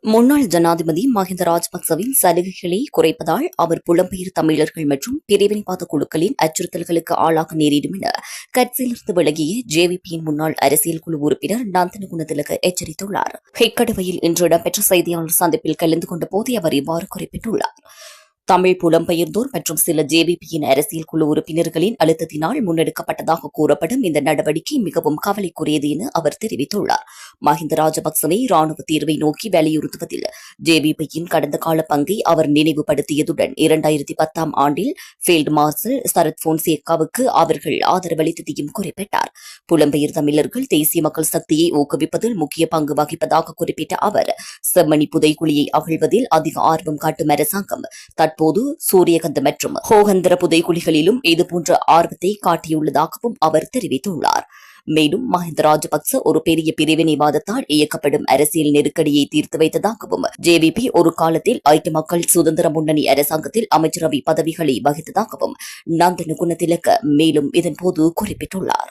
முன்னாள் ஜனாதிபதி மஹிந்த ராஜபக்சவின் சலுகைகளை குறைப்பதால் அவர் புலம்பெயர் தமிழர்கள் மற்றும் பிரிவினைவாத குழுக்களின் அச்சுறுத்தல்களுக்கு ஆளாக நேரிடும் என கட்சியிலிருந்து விலகிய ஜேவிபியின் முன்னாள் அரசியல் குழு உறுப்பினர் நந்தன குணதிலக எச்சரித்துள்ளார். ஹெக்கடுவையில் இன்று இடம்பெற்ற செய்தியாளர் சந்திப்பில் கலந்து கொண்ட போதே அவர் இவ்வாறு குறிப்பிட்டுள்ளார். தமிழ் புலம்பெயர்ந்தோர் மற்றும் சில ஜேவிபியின் அரசியல் குழு உறுப்பினர்களின் அழுத்தத்தினால் முன்னெடுக்கப்பட்டதாக கூறப்படும் இந்த நடவடிக்கை மிகவும் கவலைக்குரியது என அவர் தெரிவித்துள்ளார். மஹிந்த ராஜபக்சவை ராணுவ தீர்வை நோக்கி வலியுறுத்துவதில் ஜேவிபியின் கடந்த கால பங்கை அவர் நினைவுபடுத்தியதுடன் 2010 ஆண்டில் ஃபீல்டு மார்ஷல் சரத் போன்சேகாவுக்கு அவர்கள் ஆதரவளித்ததையும் குறிப்பிட்டார். புலம்பெயர் தமிழர்கள் தேசிய மக்கள் சக்தியை ஊக்குவிப்பதில் முக்கிய பங்கு வகிப்பதாக குறிப்பிட்ட அவர் செம்மணி புதைக்குழியை அகழ்வதில் அதிக ஆர்வம் காட்டும் அரசாங்கம் தற்போது சூரியகந்த மற்றும் ஹோகந்திர புதைக்குழிகளிலும் இதுபோன்ற ஆர்வத்தை காட்டியுள்ளதாகவும் அவர் தெரிவித்துள்ளார். மேலும் மஹிந்த ராஜபக்ச ஒரு பெரிய பிரிவினைவாதத்தால் இயக்கப்படும் அரசியல் நெருக்கடியை தீர்த்து வைத்ததாகவும் ஜேவிபி ஒரு காலத்தில் ஐக்கிய மக்கள் சுதந்திர முன்னணி அரசாங்கத்தில் அமைச்சரவை பதவிகளை வகித்ததாகவும் நந்தன குணதிலக மேலும் இதன்போது குறிப்பிட்டுள்ளார்.